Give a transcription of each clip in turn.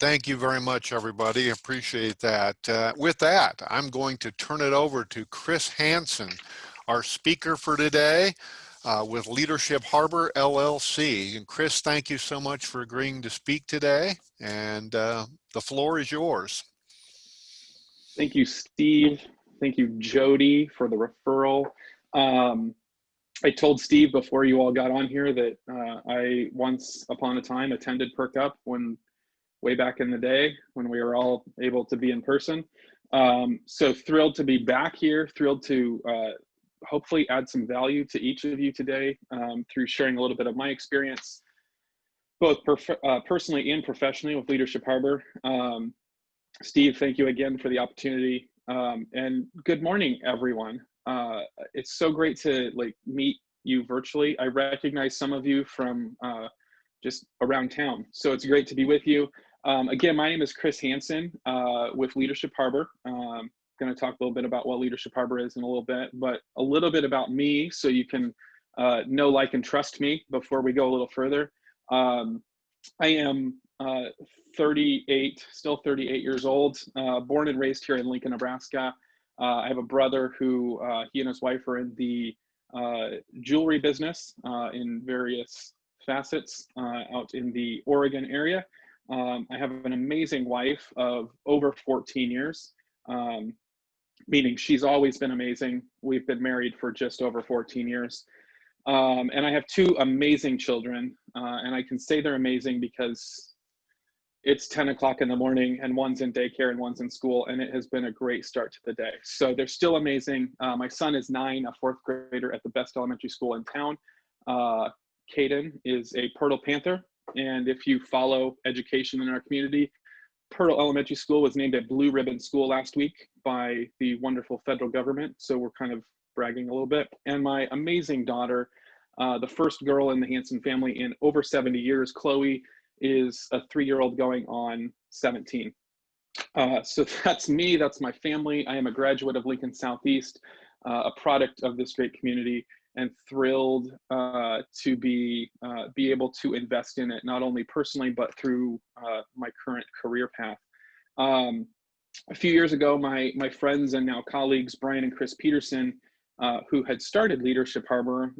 Thank you very much, everybody. Appreciate that. With that, I'm going to turn it over to Chris Hansen, our speaker for today with Leadership Harbor LLC. And Chris, thank you so much for agreeing to speak today. And the floor is yours. Thank you, Steve. Thank you, Jody, for the referral. I told Steve before you all got on here that I once upon a time attended Perk Up way back in the day when we were all able to be in person. So thrilled to be back here, thrilled to hopefully add some value to each of you today through sharing a little bit of my experience, both personally and professionally with Leadership Harbor. Steve, thank you again for the opportunity. And good morning, everyone. It's so great to meet you virtually. I recognize some of you from just around town, so it's great to be with you. Again, my name is Chris Hansen with Leadership Harbor. I'm going to talk a little bit about what Leadership Harbor is in a little bit, but a little bit about me so you can know, like, and trust me before we go a little further. I am 38, still 38 years old, born and raised here in Lincoln, Nebraska. I have a brother who he and his wife are in the jewelry business in various facets out in the Oregon area. I have an amazing wife of over 14 years, meaning she's always been amazing. We've been married for just over 14 years. And I have two amazing children, and I can say they're amazing because it's 10 o'clock in the morning and one's in daycare and one's in school, and it has been a great start to the day. So they're still amazing. My son is 9, a 4th grader at the best elementary school in town. Caden is a Pirtle Panther. And if you follow education in our community, Pirtle Elementary School was named a Blue Ribbon School last week by the wonderful federal government. So we're kind of bragging a little bit. And my amazing daughter, the first girl in the Hanson family in over 70 years, Chloe, is a 3-year-old going on 17. So that's me, that's my family. I am a graduate of Lincoln Southeast, a product of this great community, and thrilled to be able to invest in it, not only personally, but through my current career path. A few years ago, my friends and now colleagues, Brian and Chris Peterson, who had started Leadership Harbor,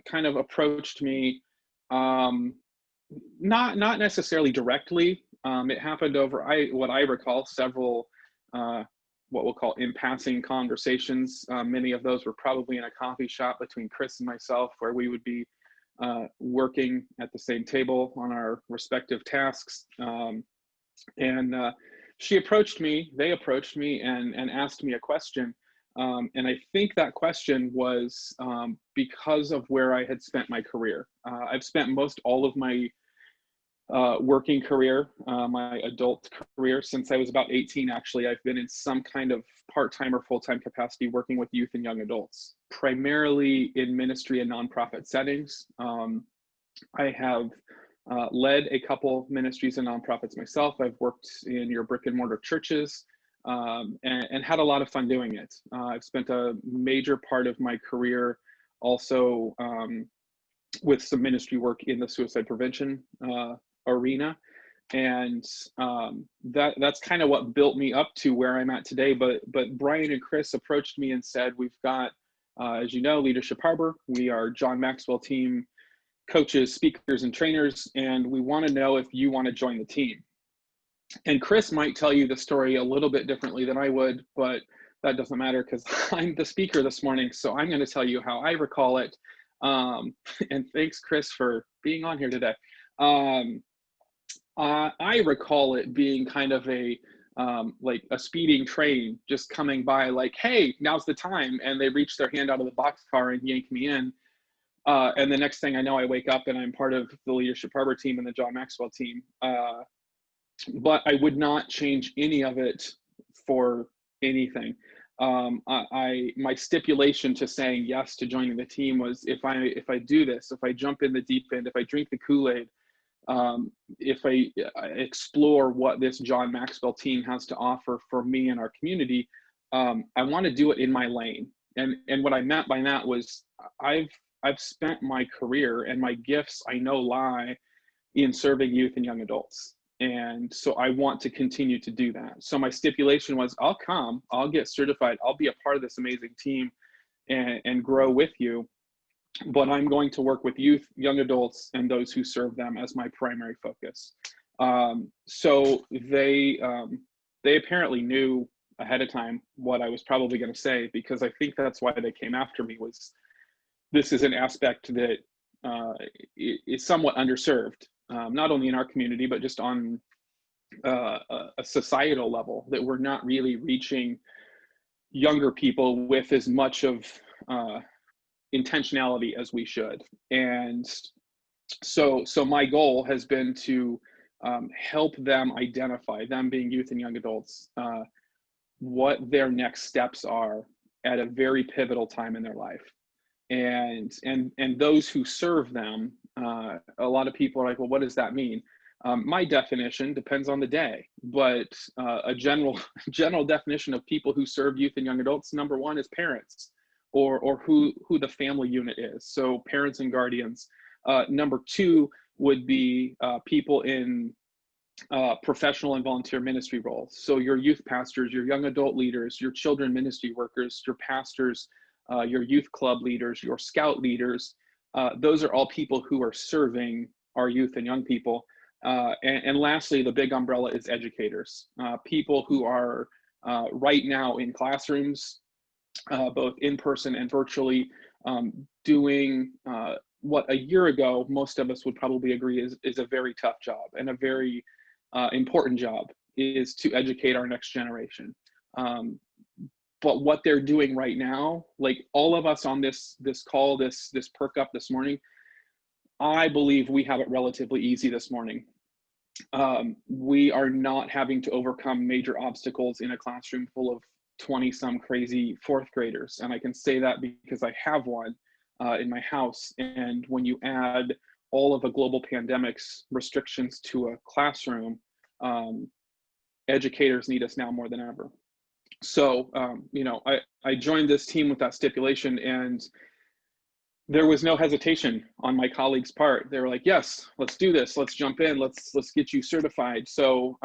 kind of approached me, not necessarily directly. It happened over what I recall several what we'll call in passing conversations. Many of those were probably in a coffee shop between Chris and myself, where we would be working at the same table on our respective tasks. And she approached me, they approached me and asked me a question. And I think that question was because of where I had spent my career. I've spent most all of my working career, my adult career, since I was about 18. Actually, I've been in some kind of part-time or full-time capacity working with youth and young adults, primarily in ministry and nonprofit settings. I have led a couple ministries and nonprofits myself. I've worked in your brick and mortar churches and had a lot of fun doing it. I've spent a major part of my career also with some ministry work in the suicide prevention arena. And that's kind of what built me up to where I'm at today. But Brian and Chris approached me and said, we've got, as you know, Leadership Harbor. We are John Maxwell team coaches, speakers, and trainers, and we want to know if you want to join the team. And Chris might tell you the story a little bit differently than I would, but that doesn't matter because I'm the speaker this morning. So I'm going to tell you how I recall it. And thanks, Chris, for being on here today. I recall it being kind of a like a speeding train just coming by, like, hey, now's the time. And they reach their hand out of the boxcar and yank me in. And the next thing I know, I wake up and I'm part of the Leadership Harbor team and the John Maxwell team. But I would not change any of it for anything. My stipulation to saying yes to joining the team was if I do this, if I jump in the deep end, if I drink the Kool-Aid, if I explore what this John Maxwell team has to offer for me and our community, I want to do it in my lane. And what I meant by that was I've spent my career and my gifts I know lie in serving youth and young adults. And so I want to continue to do that. So my stipulation was, I'll come, I'll get certified, I'll be a part of this amazing team and grow with you. But I'm going to work with youth, young adults, and those who serve them as my primary focus. So they apparently knew ahead of time what I was probably going to say, because I think that's why they came after me. Was this is an aspect that is somewhat underserved, not only in our community, but just on a societal level, that we're not really reaching younger people with as much of intentionality as we should. And so my goal has been to help them identify, them being youth and young adults, what their next steps are at a very pivotal time in their life. And those who serve them, a lot of people are like, well, what does that mean? My definition depends on the day, but a general definition of people who serve youth and young adults, number one, is parents, or who the family unit is. So parents and guardians. Number two would be people in professional and volunteer ministry roles. So your youth pastors, your young adult leaders, your children ministry workers, your pastors, your youth club leaders, your scout leaders. Those are all people who are serving our youth and young people. And lastly, the big umbrella is educators, people who are right now in classrooms, both in person and virtually, doing what a year ago most of us would probably agree is a very tough job, and a very important job, is to educate our next generation. But what they're doing right now, like all of us on this call, this Perk Up this morning, I believe we have it relatively easy this morning. We are not having to overcome major obstacles in a classroom full of 20-some crazy fourth graders. And I can say that because I have one in my house. And when you add all of the global pandemic's restrictions to a classroom, educators need us now more than ever. So, I joined this team with that stipulation, and there was no hesitation on my colleagues' part. They were like, yes, let's do this. Let's jump in. Let's get you certified. So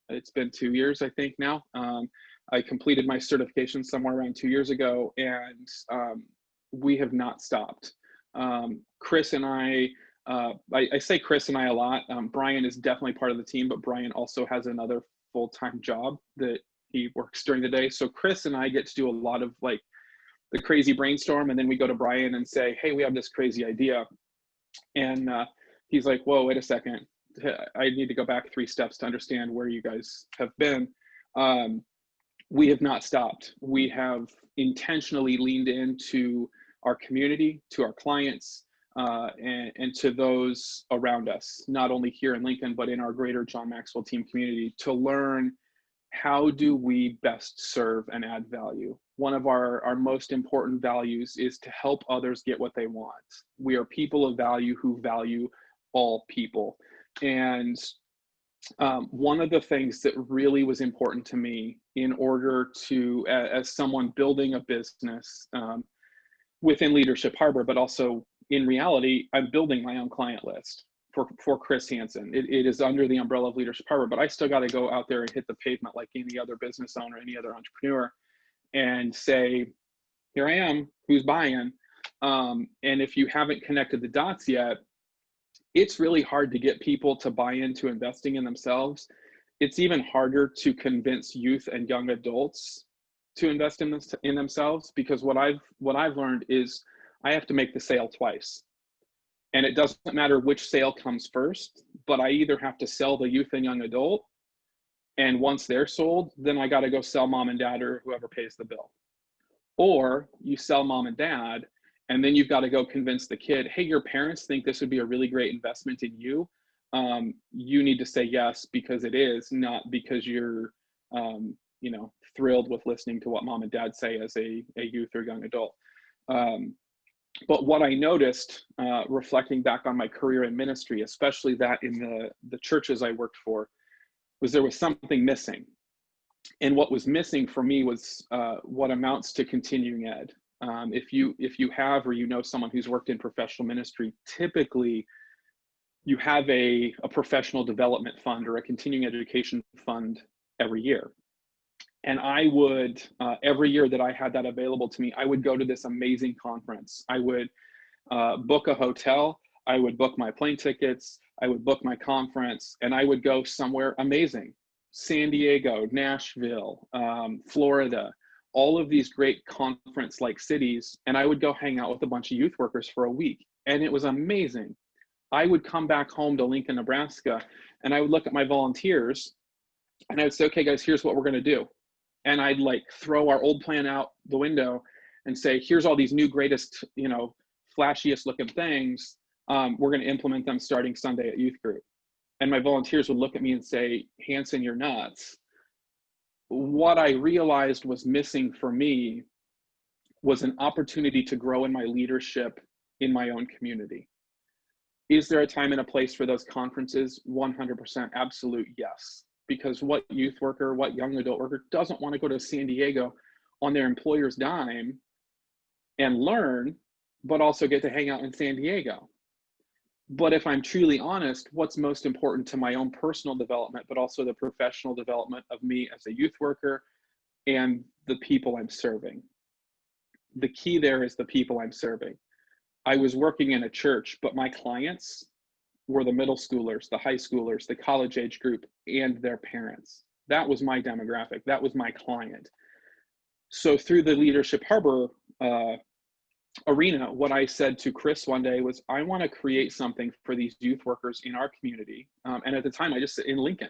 it's been 2 years, I think now. I completed my certification somewhere around 2 years ago, and we have not stopped. Chris and I say Chris and I a lot. Brian is definitely part of the team, but Brian also has another full-time job that he works during the day. So Chris and I get to do a lot of like the crazy brainstorm, and then we go to Brian and say, hey, we have this crazy idea. And he's like, whoa, wait a second. I need to go back 3 steps to understand where you guys have been. We have not stopped. We have intentionally leaned into our community, to our clients, and to those around us, not only here in Lincoln, but in our greater John Maxwell team community, to learn how do we best serve and add value. One of our most important values is to help others get what they want. We are people of value who value all people. And one of the things that really was important to me in order to, as someone building a business within Leadership Harbor, but also in reality, I'm building my own client list for Chris Hansen. It is under the umbrella of Leadership Harbor, but I still got to go out there and hit the pavement like any other business owner, any other entrepreneur, and say, here I am, who's buying? And if you haven't connected the dots yet, it's really hard to get people to buy into investing in themselves. It's even harder to convince youth and young adults to invest in themselves, because what I've learned is I have to make the sale twice. And it doesn't matter which sale comes first, but I either have to sell the youth and young adult, and once they're sold, then I got to go sell mom and dad or whoever pays the bill. Or you sell mom and dad, and then you've got to go convince the kid, hey, your parents think this would be a really great investment in you. You need to say yes because it is, not because you're thrilled with listening to what mom and dad say as a youth or young adult. But what I noticed, reflecting back on my career in ministry, especially that in the churches I worked for, was there was something missing. And what was missing for me was what amounts to continuing ed. If you have, or you know someone who's worked in professional ministry, typically you have a professional development fund or a continuing education fund every year. And I would, every year that I had that available to me, I would go to this amazing conference. I would book a hotel, I would book my plane tickets, I would book my conference, and I would go somewhere amazing. San Diego, Nashville, Florida, all of these great conference-like cities, and I would go hang out with a bunch of youth workers for a week, and it was amazing. I would come back home to Lincoln, Nebraska, and I would look at my volunteers, and I would say, okay, guys, here's what we're gonna do. And I'd like throw our old plan out the window and say, here's all these new greatest, you know, flashiest looking things. We're going to implement them starting Sunday at youth group. And my volunteers would look at me and say, Hanson, you're nuts. What I realized was missing for me was an opportunity to grow in my leadership in my own community. Is there a time and a place for those conferences? 100% absolute yes. Because what youth worker, what young adult worker doesn't want to go to San Diego on their employer's dime and learn, but also get to hang out in San Diego? But if I'm truly honest, what's most important to my own personal development, but also the professional development of me as a youth worker and the people I'm serving? The key there is the people I'm serving. I was working in a church, but my clients were the middle schoolers, the high schoolers, the college age group, and their parents. That was my demographic. That was my client. So through the Leadership Harbor arena, what I said to Chris one day was, I want to create something for these youth workers in our community. And at the time, I just in Lincoln.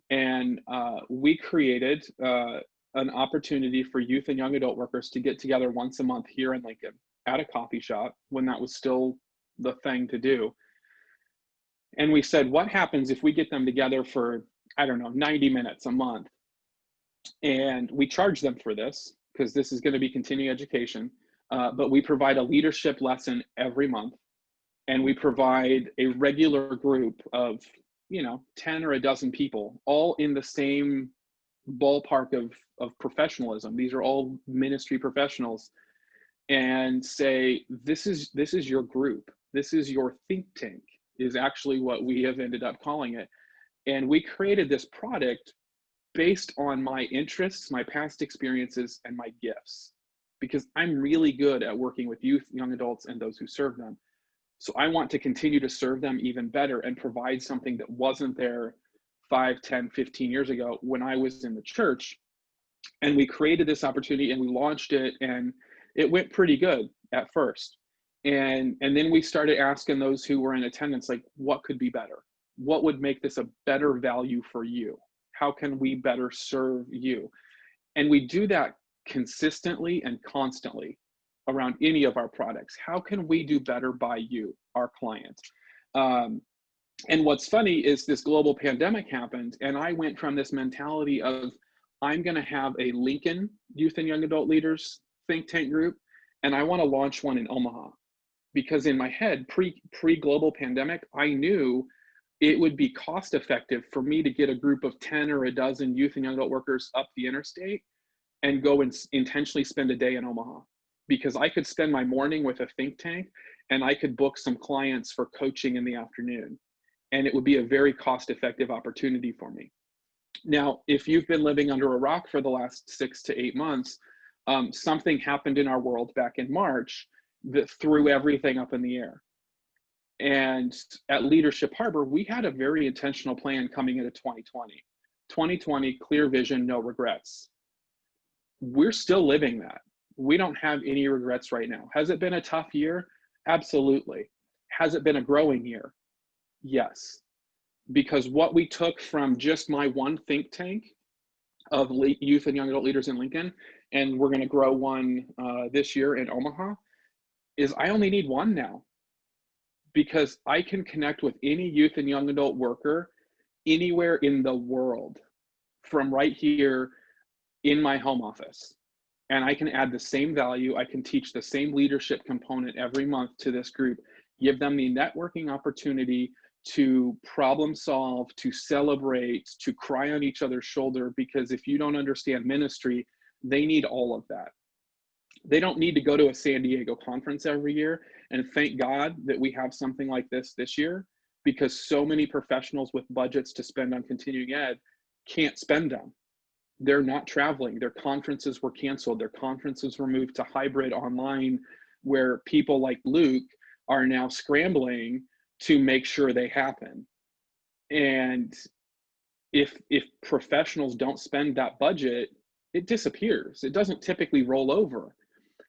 And we created an opportunity for youth and young adult workers to get together once a month here in Lincoln at a coffee shop when that was still the thing to do. And we said, what happens if we get them together for, I don't know, 90 minutes a month? And we charge them for this because this is going to be continuing education. But we provide a leadership lesson every month. And we provide a regular group of, 10 or a dozen people, all in the same ballpark of professionalism. These are all ministry professionals. And say, this is your group. This is your think tank, is actually what we have ended up calling it. And we created this product based on my interests, my past experiences, and my gifts, because I'm really good at working with youth, young adults, and those who serve them. So I want to continue to serve them even better and provide something that wasn't there 5, 10, 15 years ago when I was in the church. And we created this opportunity and we launched it, and it went pretty good at first. And then we started asking those who were in attendance, like, what could be better? What would make this a better value for you? How can we better serve you? And we do that consistently and constantly around any of our products. How can we do better by you, our client? And what's funny is this global pandemic happened, and I went from this mentality of, I'm going to have a Lincoln Youth and Young Adult Leaders think tank group, and I want to launch one in Omaha. Because in my head, pre-global pandemic, I knew it would be cost effective for me to get a group of 10 or a dozen youth and young adult workers up the interstate and go and intentionally spend a day in Omaha. Because I could spend my morning with a think tank and I could book some clients for coaching in the afternoon. And it would be a very cost-effective opportunity for me. Now, if you've been living under a rock for the last 6 to 8 months, something happened in our world back in March that threw everything up in the air. And at Leadership Harbor, we had a very intentional plan coming into 2020. 2020, clear vision, no regrets. We're still living that. We don't have any regrets right now. Has it been a tough year? Absolutely. Has it been a growing year? Yes. Because what we took from just my one think tank of youth and young adult leaders in Lincoln, and we're going to grow one this year in Omaha, is I only need one now, because I can connect with any youth and young adult worker anywhere in the world from right here in my home office. And I can add the same value. I can teach the same leadership component every month to this group, give them the networking opportunity to problem solve, to celebrate, to cry on each other's shoulder, because if you don't understand ministry, they need all of that. They don't need to go to a San Diego conference every year, and thank God that we have something like this year. because so many professionals with budgets to spend on continuing ed can't spend them. They're not traveling. Their conferences were canceled. Their conferences were moved to hybrid online, where people like Luke are now scrambling to make sure they happen. And if professionals don't spend that budget, it disappears. It doesn't typically roll over.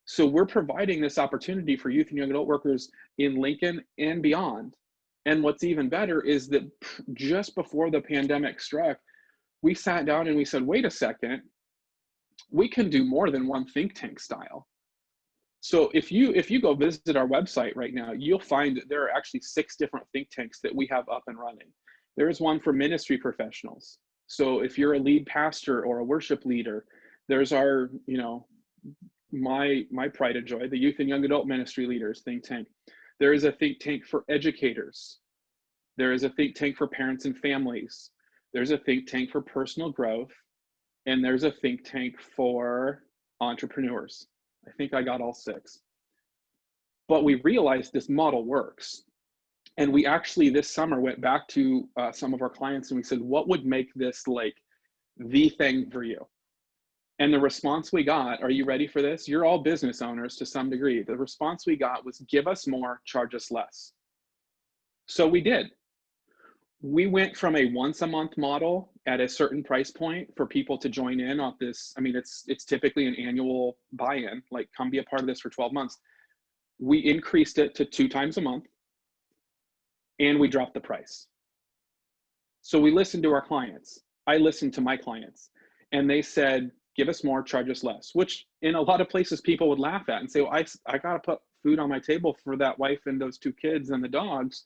So we're providing this opportunity for youth and young adult workers in Lincoln and beyond. And what's even better is that just before the pandemic struck, we sat down and we said, wait a second, we can do more than one think tank style. So if you go visit our website right now, you'll find that there are actually 6 different think tanks that we have up and running. There is one for ministry professionals. So if you're a lead pastor or a worship leader, there's our, my pride and joy, the youth and young adult ministry leaders think tank. There is a think tank for educators. There is a think tank for parents and families. There's a think tank for personal growth. And there's a think tank for entrepreneurs. I think I got all 6. But we realized this model works. And we actually this summer went back to some of our clients and we said, what would make this like the thing for you? And the response we got, are you ready for this? You're all business owners to some degree. The response we got was, give us more, charge us less. So we did. We went from a once a month model at a certain price point for people to join in on this. I mean, it's typically an annual buy-in, like come be a part of this for 12 months. We increased it to 2 times a month and we dropped the price. So we listened to our clients. I listened to my clients and they said, give us more, charge us less, which in a lot of places people would laugh at and say, well, I got to put food on my table for that wife and those 2 kids and the dogs.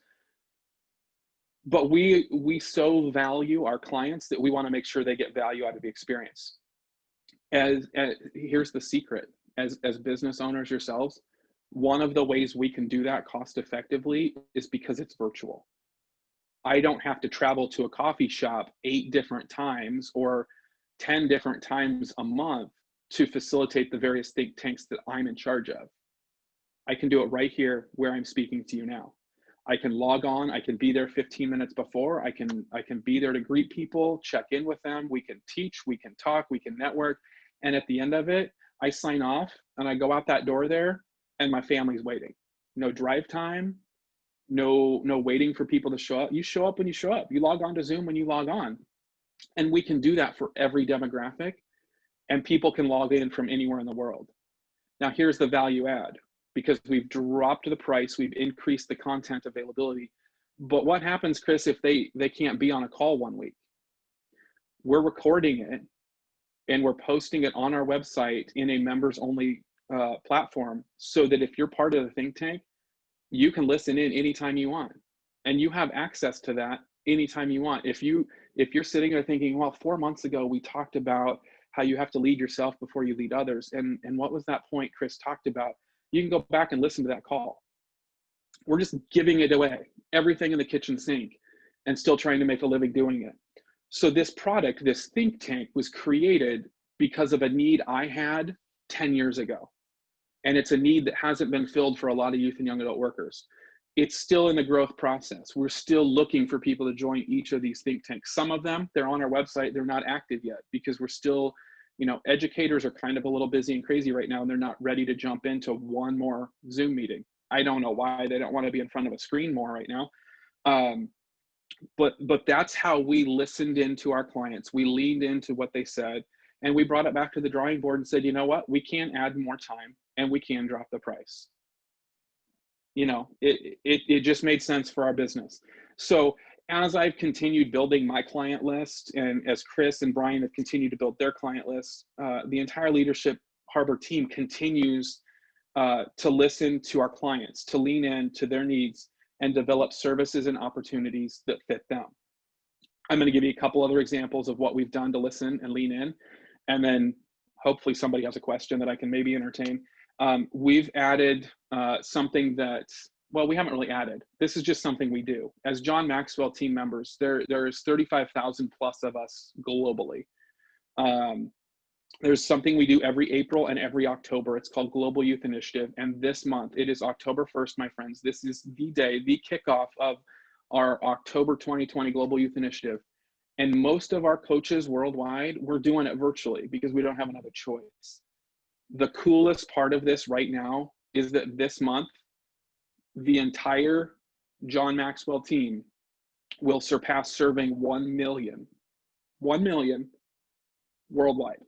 But we so value our clients that we want to make sure they get value out of the experience. As here's the secret, as business owners yourselves, one of the ways we can do that cost effectively is because it's virtual. I don't have to travel to a coffee shop 8 different times or 10 different times a month to facilitate the various think tanks that I'm in charge of. I can do it right here where I'm speaking to you now. I can log on, I can be there 15 minutes before, I can be there to greet people, check in with them, we can teach, we can talk, we can network, and at the end of it, I sign off and I go out that door there and my family's waiting. No drive time, no waiting for people to show up. You show up when you show up. You log on to Zoom when you log on. And we can do that for every demographic and people can log in from anywhere in the world. Now here's the value add. Because we've dropped the price, we've increased the content availability. But what happens, Chris, if they can't be on a call one week? We're recording it and we're posting it on our website in a members only platform so that if you're part of the think tank, you can listen in anytime you want. And you have access to that anytime you want. If you're sitting there thinking, well, 4 months ago, we talked about how you have to lead yourself before you lead others. And what was that point Chris talked about? You can go back and listen to that call. We're just giving it away, everything in the kitchen sink, and still trying to make a living doing it. So this product, this think tank, was created because of a need I had 10 years ago. And it's a need that hasn't been filled for a lot of youth and young adult workers. It's still in the growth process. We're still looking for people to join each of these think tanks. Some of them, they're on our website, they're not active yet because we're still, educators are kind of a little busy and crazy right now and they're not ready to jump into one more Zoom meeting. I don't know why they don't want to be in front of a screen more right now. But that's how we listened into our clients. We leaned into what they said and we brought it back to the drawing board and said, you know what, we can add more time and we can drop the price. It just made sense for our business. So as I've continued building my client list and as Chris and Brian have continued to build their client list, the entire Leadership Harbor team continues to listen to our clients, to lean in to their needs and develop services and opportunities that fit them. I'm going to give you a couple other examples of what we've done to listen and lean in, and then hopefully somebody has a question that I can maybe entertain. We've added something that, well, we haven't really added. This is just something we do. As John Maxwell team members, there's 35,000 plus of us globally. There's something we do every April and every October. It's called Global Youth Initiative. And this month, it is October 1st, my friends. This is the day, the kickoff of our October 2020 Global Youth Initiative. And most of our coaches worldwide, we're doing it virtually because we don't have another choice. The coolest part of this right now is that this month, the entire John Maxwell team will surpass serving 1 million worldwide.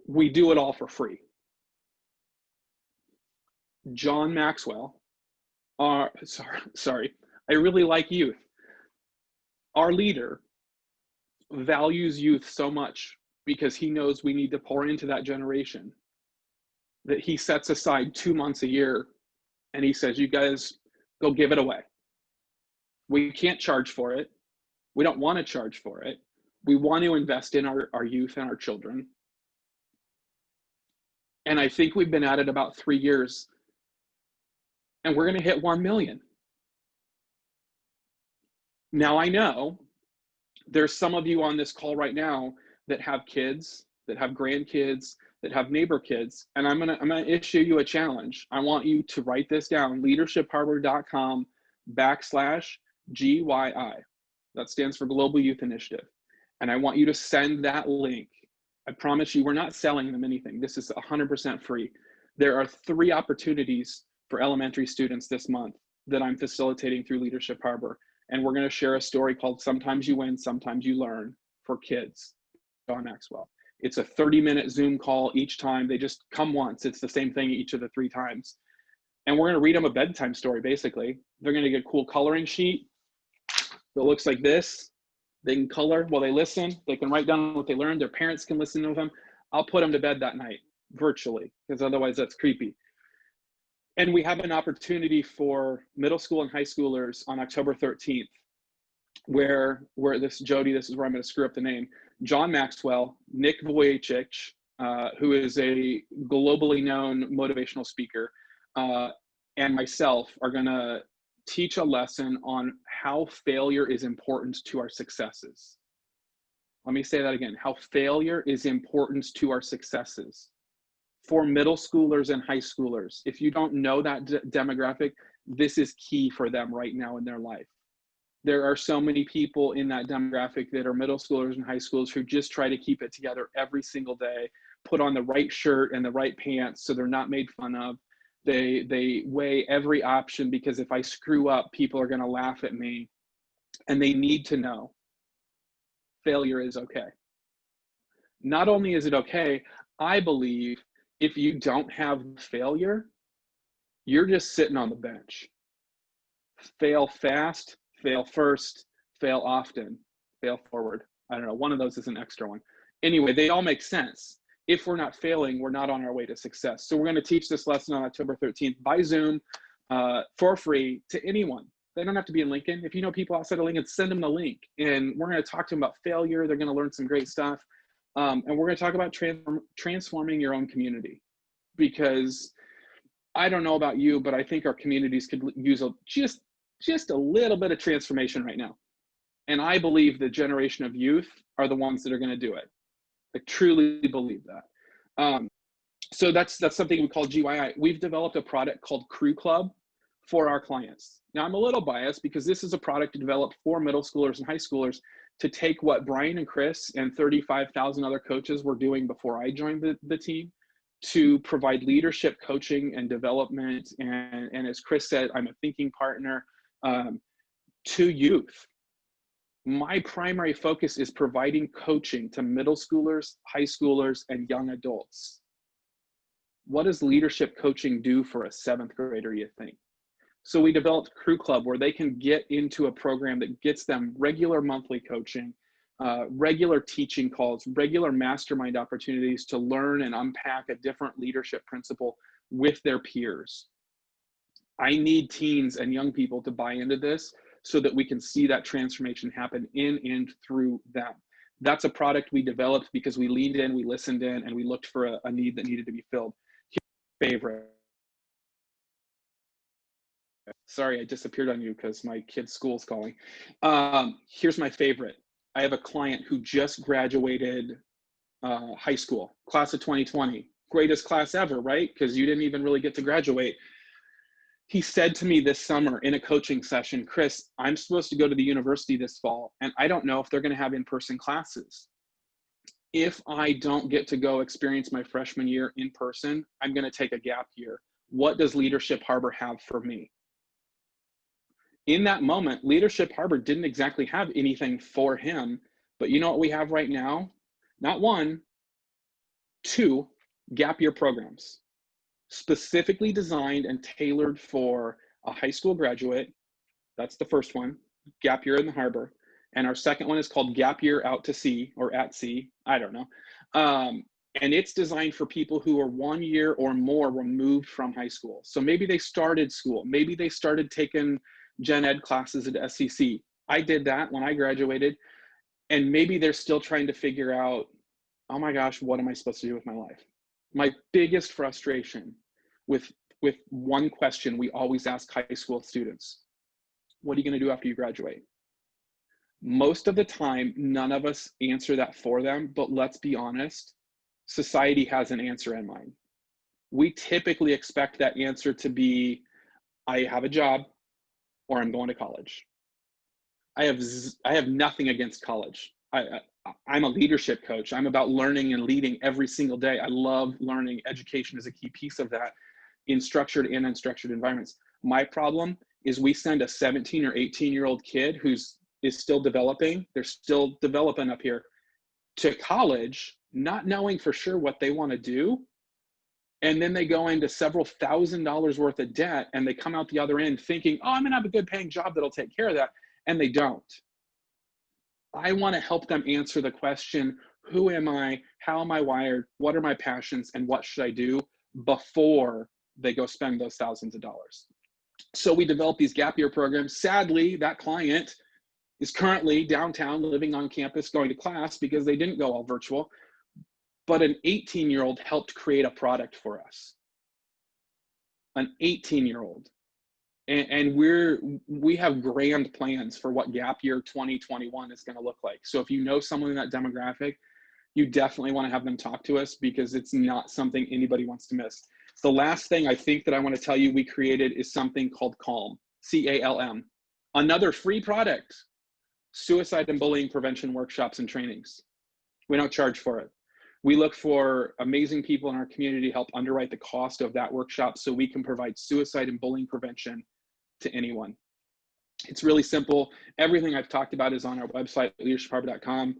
We do it all for free. John Maxwell, sorry, I really like youth. Our leader values youth so much because he knows we need to pour into that generation that he sets aside 2 months a year and he says, you guys go give it away. We can't charge for it. We don't want to charge for it. We want to invest in our youth and our children. And I think we've been at it about 3 years and we're going to hit 1 million. Now I know there's some of you on this call right now that have kids, that have grandkids, that have neighbor kids, and I'm gonna issue you a challenge. I want you to write this down: leadershipharbor.com/GYI. That stands for Global Youth Initiative. And I want you to send that link. I promise you, we're not selling them anything. This is 100% free. There are 3 opportunities for elementary students this month that I'm facilitating through Leadership Harbor. And we're going to share a story called Sometimes You Win, Sometimes You Learn for kids, John Maxwell. It's a 30-minute Zoom call each time. They just come once. It's the same thing each of the 3 times. And we're going to read them a bedtime story, basically. They're going to get a cool coloring sheet that looks like this. They can color while they listen. They can write down what they learned. Their parents can listen to them. I'll put them to bed that night virtually, because otherwise that's creepy. And we have an opportunity for middle school and high schoolers on October 13th, where Jody, this is where I'm going to screw up the name, John Maxwell, Nick Vujicic, who is a globally known motivational speaker, and myself are going to teach a lesson on how failure is important to our successes. Let me say that again, how failure is important to our successes. For middle schoolers and high schoolers, if you don't know that demographic, this is key for them right now in their life. There are so many people in that demographic that are middle schoolers and high schoolers who just try to keep it together every single day, put on the right shirt and the right pants so they're not made fun of. They weigh every option because if I screw up, people are going to laugh at me. And they need to know failure is okay. Not only is it okay, I believe if you don't have failure, you're just sitting on the bench. Fail fast, fail first, fail often, fail forward. I don't know, one of those is an extra one. Anyway, they all make sense. If we're not failing, we're not on our way to success. So we're going to teach this lesson on October 13th by Zoom for free to anyone. They don't have to be in Lincoln. If you know people outside of Lincoln, send them the link. And we're going to talk to them about failure. They're going to learn some great stuff. And we're going to talk about transforming your own community. Because I don't know about you, but I think our communities could use just a little bit of transformation right now. And I believe the generation of youth are the ones that are going to do it. I truly believe that. So that's something we call GYI. We've developed a product called Crew Club for our clients. Now I'm a little biased because this is a product developed for middle schoolers and high schoolers to take what Brian and Chris and 35,000 other coaches were doing before I joined the team to provide leadership coaching and development. And as Chris said, I'm a thinking partner to youth. My primary focus is providing coaching to middle schoolers, high schoolers, and young adults. What does leadership coaching do for a 7th grader, you think? So we developed Crew Club where they can get into a program that gets them regular monthly coaching, regular teaching calls, regular mastermind opportunities to learn and unpack a different leadership principle with their peers. I need teens and young people to buy into this so that we can see that transformation happen in and through them. That's a product we developed because we leaned in, we listened in, and we looked for a need that needed to be filled. Here's my favorite. Sorry, I disappeared on you because my kid's school's calling. Here's my favorite. I have a client who just graduated high school, class of 2020. Greatest class ever, right? Because you didn't even really get to graduate. He said to me this summer in a coaching session, Chris, I'm supposed to go to the university this fall, and I don't know if they're going to have in-person classes. If I don't get to go experience my freshman year in person, I'm going to take a gap year. What does Leadership Harbor have for me? In that moment, Leadership Harbor didn't exactly have anything for him, but you know what we have right now? Not one, two gap year programs, specifically designed and tailored for a high school graduate. That's the first one, gap year in the harbor. And our second one is called Gap Year Out to Sea, or at sea, I don't know. And it's designed for people who are 1 year or more removed from high school. So maybe they started school, maybe they started taking gen ed classes at SCC. I did that when I graduated, and maybe they're still trying to figure out, oh my gosh, what am I supposed to do with my life? My biggest frustration with one question we always ask high school students: what are you going to do after you graduate? Most of the time, none of us answer that for them, but let's be honest, society has an answer in mind. We typically expect that answer to be, I have a job, or I'm going to college. I have nothing against college. I'm a leadership coach. I'm about learning and leading every single day. I love learning. Education is a key piece of that in structured and unstructured environments. My problem is we send a 17 or 18-year-old kid who's still developing, they're still developing up here, to college, not knowing for sure what they want to do. And then they go into several $1,000s worth of debt, and they come out the other end thinking, oh, I'm going to have a good paying job that'll take care of that. And they don't. I want to help them answer the question, who am I? How am I wired? What are my passions? And what should I do before they go spend those thousands of dollars? So we develop these gap year programs. Sadly, that client is currently downtown living on campus going to class because they didn't go all virtual. But an 18-year-old helped create a product for us. An 18-year-old. And we have grand plans for what gap year 2021 is going to look like. So if you know someone in that demographic, you definitely want to have them talk to us, because it's not something anybody wants to miss. The last thing I think that I want to tell you we created is something called CALM, C-A-L-M. Another free product, suicide and bullying prevention workshops and trainings. We don't charge for it. We look for amazing people in our community to help underwrite the cost of that workshop so we can provide suicide and bullying prevention to anyone. It's really simple. Everything I've talked about is on our website, leadershipharbor.com.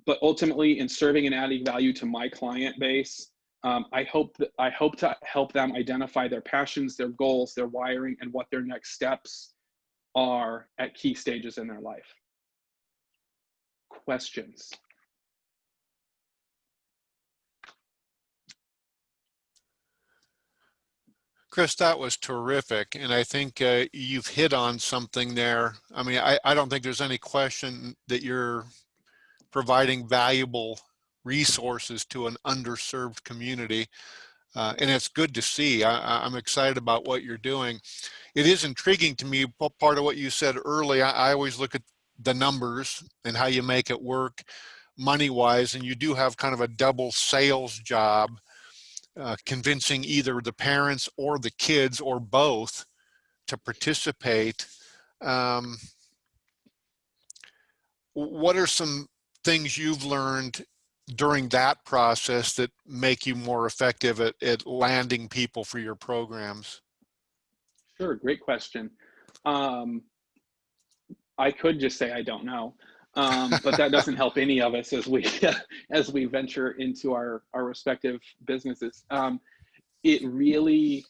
But ultimately, in serving and adding value to my client base, I hope to help them identify their passions, their goals, their wiring, and what their next steps are at key stages in their life. Questions? Chris, that was terrific. And I think you've hit on something there. I mean, I don't think there's any question that you're providing valuable resources to an underserved community. And it's good to see. I'm excited about what you're doing. It is intriguing to me, part of what you said early. I always look at the numbers and how you make it work money-wise, and you do have kind of a double sales job, convincing either the parents or the kids or both to participate. What are some things you've learned during that process that make you more effective at landing people for your programs? Sure, great question. I could just say I don't know, but that doesn't help any of us as we as we venture into our respective businesses. It really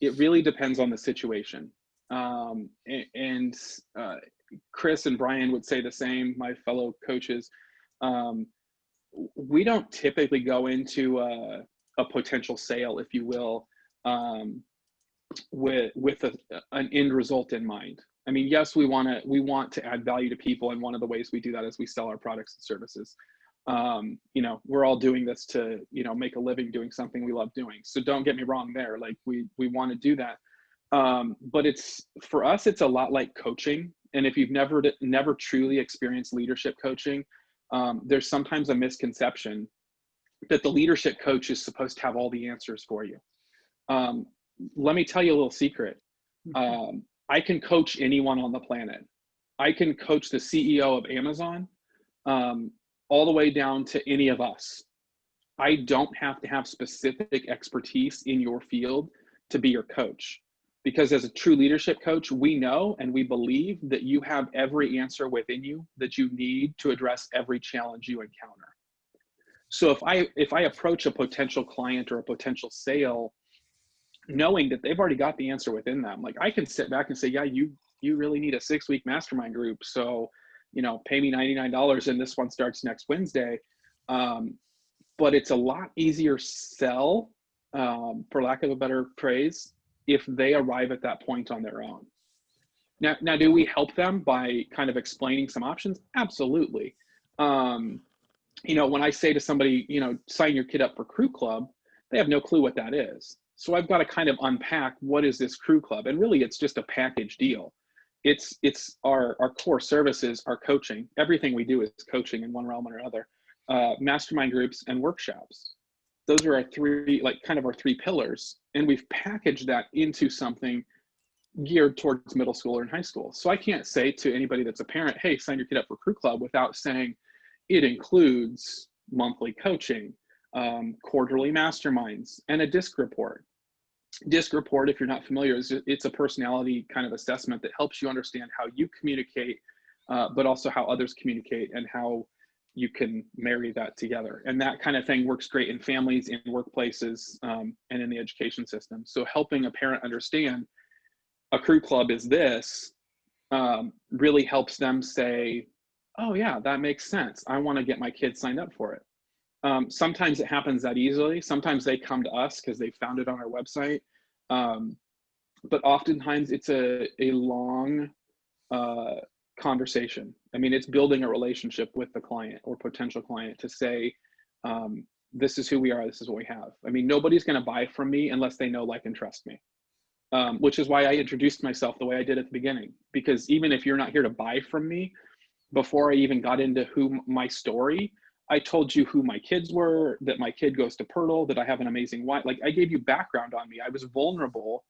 depends on the situation, and Chris and Brian would say the same. My fellow coaches, we don't typically go into a potential sale, if you will, with an end result in mind. I mean, yes, we want to add value to people, and one of the ways we do that is we sell our products and services. You know, we're all doing this to, you know, make a living doing something we love doing. So don't get me wrong there. Like we want to do that. But for us, it's a lot like coaching. And if you've never truly experienced leadership coaching, there's sometimes a misconception that the leadership coach is supposed to have all the answers for you. let me tell you a little secret. I can coach anyone on the planet. I can coach the CEO of Amazon, all the way down to any of us. I don't have to have specific expertise in your field to be your coach. Because as a true leadership coach, we know and we believe that you have every answer within you that you need to address every challenge you encounter. So if I approach a potential client or a potential sale, knowing that they've already got the answer within them, like I can sit back and say, yeah, you really need a 6-week mastermind group. So, pay me $99 and this one starts next Wednesday. But it's a lot easier sell, for lack of a better phrase, if they arrive at that point on their own. Now, do we help them by kind of explaining some options? Absolutely. When I say to somebody, sign your kid up for crew club, they have no clue what that is. So I've got to kind of unpack, what is this crew club? And really it's just a package deal. It's our core services, our coaching. Everything we do is coaching in one realm or another. Mastermind groups and workshops. Those are our three pillars. And we've packaged that into something geared towards middle school or high school. So I can't say to anybody that's a parent, hey, sign your kid up for crew club, without saying it includes monthly coaching, quarterly masterminds, and a DISC report. DISC report, if you're not familiar, it's a personality kind of assessment that helps you understand how you communicate, but also how others communicate and how you can marry that together. And that kind of thing works great in families, in workplaces, and in the education system. So helping a parent understand a crew club is this, really helps them say, oh yeah, that makes sense. I want to get my kids signed up for it. Sometimes it happens that easily. Sometimes they come to us because they found it on our website. But oftentimes it's a long conversation. I mean, it's building a relationship with the client or potential client to say, this is who we are, this is what we have. I mean, nobody's going to buy from me unless they know, like, and trust me. Which is why I introduced myself the way I did at the beginning. Because even if you're not here to buy from me, before I even got into my story, I told you who my kids were, that my kid goes to Perk, that I have an amazing wife. Like, I gave you background on me. I was vulnerable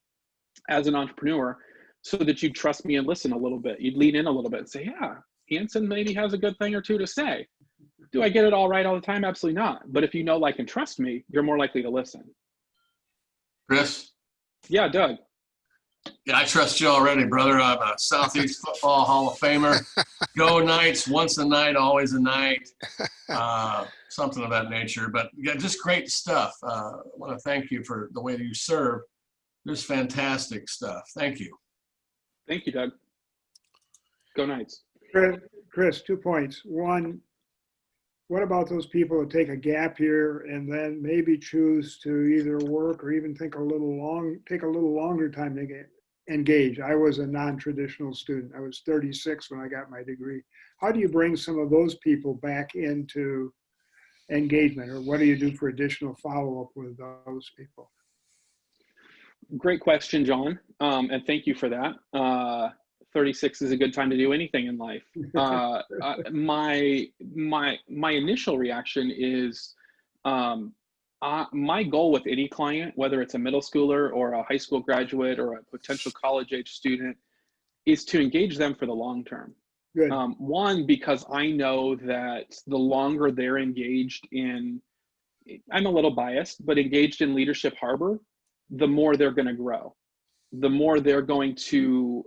as an entrepreneur so that you'd trust me and listen a little bit. You'd lean in a little bit and say, yeah, Hanson maybe has a good thing or two to say. Do I get it all right all the time? Absolutely not. But if you know, like, and trust me, you're more likely to listen. Chris? Yeah, Doug. Yeah, I trust you already, brother. I'm a Southeast Football Hall of Famer. Go Knights, once a night, always a night. Something of that nature. But yeah, just great stuff. I want to thank you for the way that you serve. Just fantastic stuff. Thank you. Thank you, Doug. Go Knights. Chris, 2 points. One, what about those people that take a gap year and then maybe choose to either work or even take a little longer time to get engaged? I was a non-traditional student. I was 36 when I got my degree. How do you bring some of those people back into engagement, or what do you do for additional follow-up with those people? Great question, John. And thank you for that. 36 is a good time to do anything in life. My initial reaction is, my goal with any client, whether it's a middle schooler or a high school graduate or a potential college age student, is to engage them for the long term. Good. One, because I know that the longer they're engaged in, I'm a little biased, but engaged in Leadership Harbor, the more they're going to grow. The more they're going to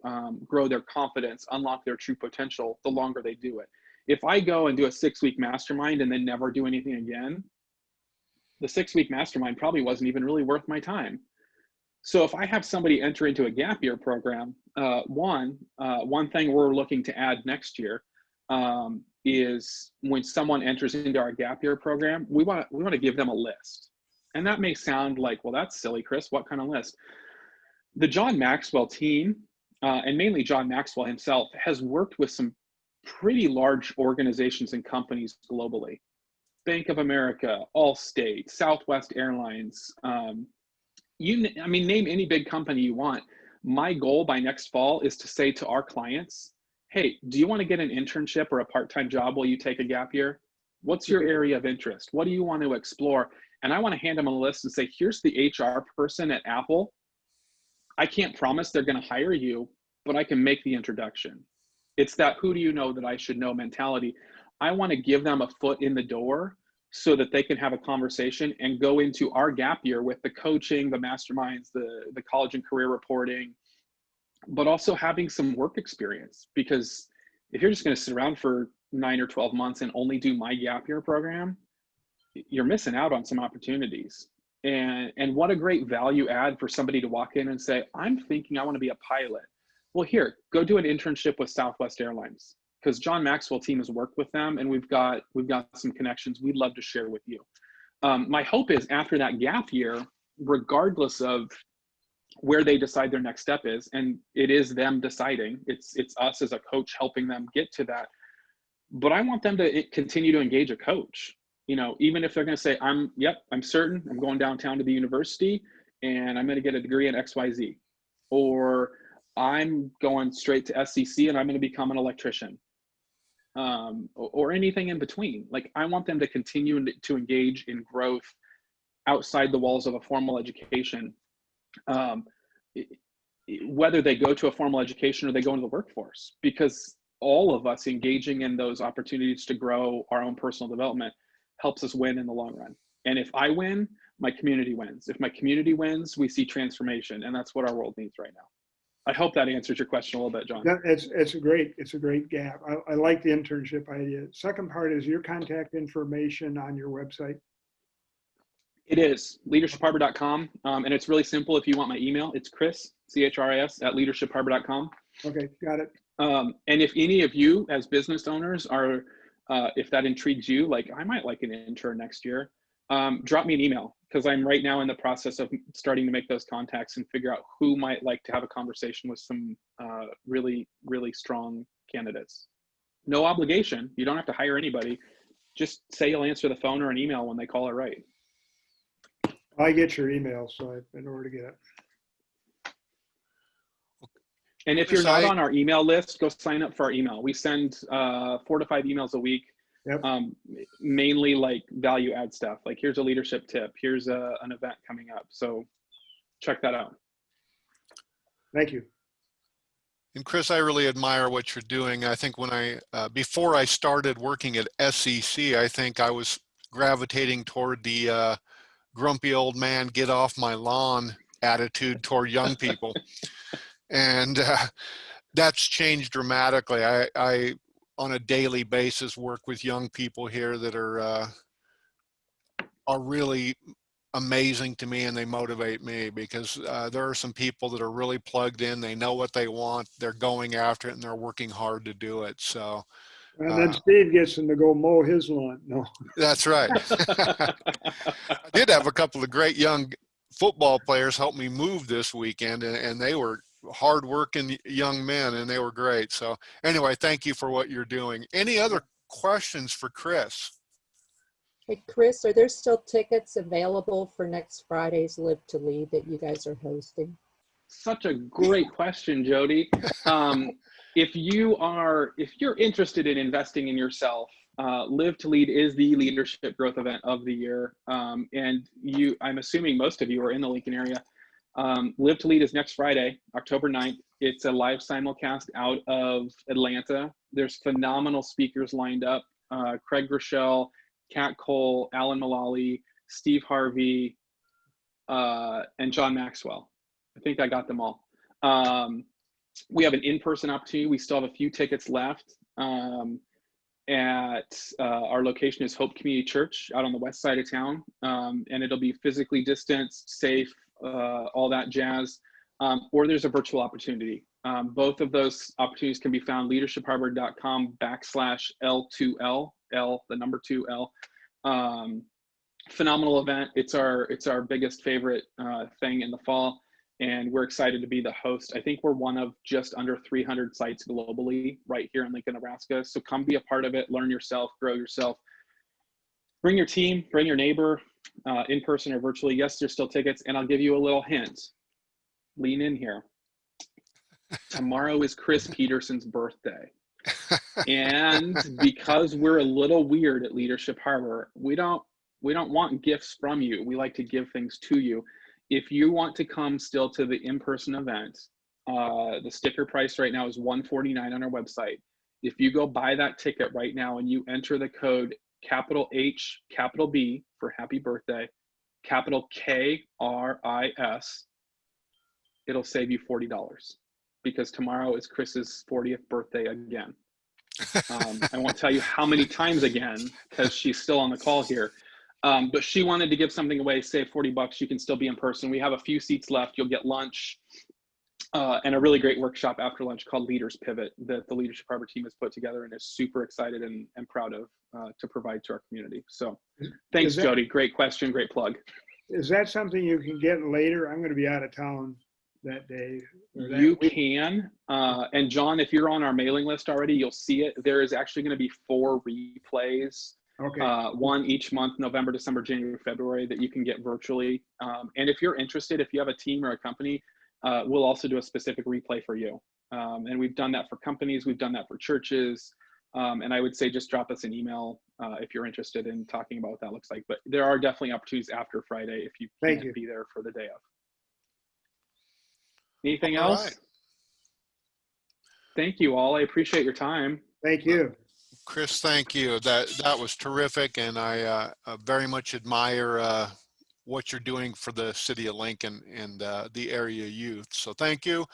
grow their confidence, unlock their true potential, the longer they do it. If I go and do a 6-week mastermind and then never do anything again, the 6-week mastermind probably wasn't even really worth my time. So if I have somebody enter into a gap year program, one thing we're looking to add next year is when someone enters into our gap year program, we want to give them a list. And that may sound like, well, that's silly, Chris. What kind of list? The John Maxwell team, and mainly John Maxwell himself, has worked with some pretty large organizations and companies globally. Bank of America, Allstate, Southwest Airlines, name any big company you want. My goal by next fall is to say to our clients, hey, do you want to get an internship or a part-time job while you take a gap year? What's your area of interest? What do you want to explore? And I want to hand them a list and say, here's the HR person at Apple I can't promise they're going to hire you, but I can make the introduction. It's that who do you know that I should know mentality. I want to give them a foot in the door so that they can have a conversation and go into our gap year with the coaching, the masterminds, the college and career reporting, but also having some work experience. Because if you're just going to sit around for 9 or 12 months and only do my gap year program, you're missing out on some opportunities. And what a great value add for somebody to walk in and say, I'm thinking I want to be a pilot. Well, here, go do an internship with Southwest Airlines, because John Maxwell team has worked with them, and we've got some connections we'd love to share with you. My hope is after that gap year, regardless of where they decide their next step is, and it is them deciding, it's us as a coach helping them get to that. But I want them to continue to engage a coach. You know, even if they're going to say, I'm certain I'm going downtown to the university and I'm going to get a degree in XYZ, or I'm going straight to SCC and I'm going to become an electrician, or anything in between. Like, I want them to continue to engage in growth outside the walls of a formal education, whether they go to a formal education or they go into the workforce, because all of us engaging in those opportunities to grow our own personal development helps us win in the long run. And if I win, my community wins. If my community wins, we see transformation, and that's what our world needs right now. I hope that answers your question a little bit, John. It's a great gap. I like the internship idea. Second part is your contact information on your website. It is leadershipharbor.com. And it's really simple. If you want my email, it's Chris, CHRIS at leadershipharbor.com. Okay, got it. And if any of you as business owners are, if that intrigues you, like, I might like an intern next year, drop me an email, because I'm right now in the process of starting to make those contacts and figure out who might like to have a conversation with some really, really strong candidates. No obligation. You don't have to hire anybody. Just say you'll answer the phone or an email when they call it right. I get your email, so in order to get it. And if you're not on our email list, go sign up for our email. We send 4 to 5 emails a week. Yep. Mainly like value add stuff. Like, here's a leadership tip. Here's an event coming up. So check that out. Thank you. And Chris, I really admire what you're doing. I think when before I started working at SEC, I think I was gravitating toward the grumpy old man, get off my lawn attitude toward young people. And that's changed dramatically. I on a daily basis work with young people here that are really amazing to me, and they motivate me, because there are some people that are really plugged in. They know what they want, they're going after it, and they're working hard to do it. So and then Steve gets them to go mow his lawn. No, that's right. I did have a couple of great young football players help me move this weekend, and they were hardworking young men, and they were great. So anyway, thank you for what you're doing. Any other questions for Chris? Hey, Chris, are there still tickets available for next Friday's Live to Lead that you guys are hosting? Such a great question, Jody. If you're interested in investing in yourself, Live to Lead is the leadership growth event of the year. And I'm assuming most of you are in the Lincoln area. Live to Lead is next Friday, October 9th. It's a live simulcast out of Atlanta. There's phenomenal speakers lined up. Craig Rochelle, Kat Cole, Alan Mullally, Steve Harvey, and John Maxwell. I think I got them all. We have an in-person opportunity. We still have a few tickets left. Our location is Hope Community Church out on the west side of town. And it'll be physically distanced, safe, all that jazz. Or there's a virtual opportunity. Both of those opportunities can be found leadershipharbor.com/L2L, L, the number 2L. Phenomenal event. It's our biggest favorite thing in the fall, and we're excited to be the host. I think we're one of just under 300 sites globally right here in Lincoln, Nebraska. So come be a part of it, learn yourself, grow yourself. Bring your team, bring your neighbor, in person or virtually. Yes, there's still tickets, and I'll give you a little hint. Lean in here. Tomorrow is Chris Peterson's birthday. And because we're a little weird at Leadership Harbor, we don't want gifts from you. We like to give things to you. If you want to come still to the in-person event, the sticker price right now is $149 on our website. If you go buy that ticket right now and you enter the code capital H, capital B for happy birthday, capital KRIS, it'll save you $40 because tomorrow is Chris's 40th birthday again. I won't tell you how many times again because she's still on the call here. But she wanted to give something away, save $40. You can still be in person. We have a few seats left. You'll get lunch and a really great workshop after lunch called Leaders Pivot that the Leadership Harbor team has put together and is super excited and proud of to provide to our community. So thanks, Jody. Great question. Great plug. Is that something you can get later? I'm going to be out of town that day. You can. And John, if you're on our mailing list already, you'll see it. There is actually going to be 4 replays. Okay. One each month, November, December, January, February, that you can get virtually. And if you're interested, if you have a team or a company, we'll also do a specific replay for you. And we've done that for companies. We've done that for churches. And I would say just drop us an email if you're interested in talking about what that looks like. But there are definitely opportunities after Friday if you can't be there for the day of. Anything else? Right. Thank you all. I appreciate your time. Thank you. Chris, thank you. That was terrific, and I very much admire what you're doing for the city of Lincoln and the area youth. So thank you.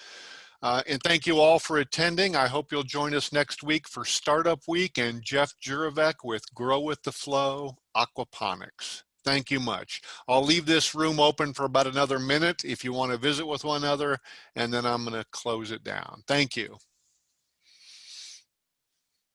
And thank you all for attending. I hope you'll join us next week for Startup Week and Jeff Jurevec with Grow with the Flow Aquaponics. Thank you much. I'll leave this room open for about another minute if you want to visit with one another, and then I'm going to close it down. Thank you.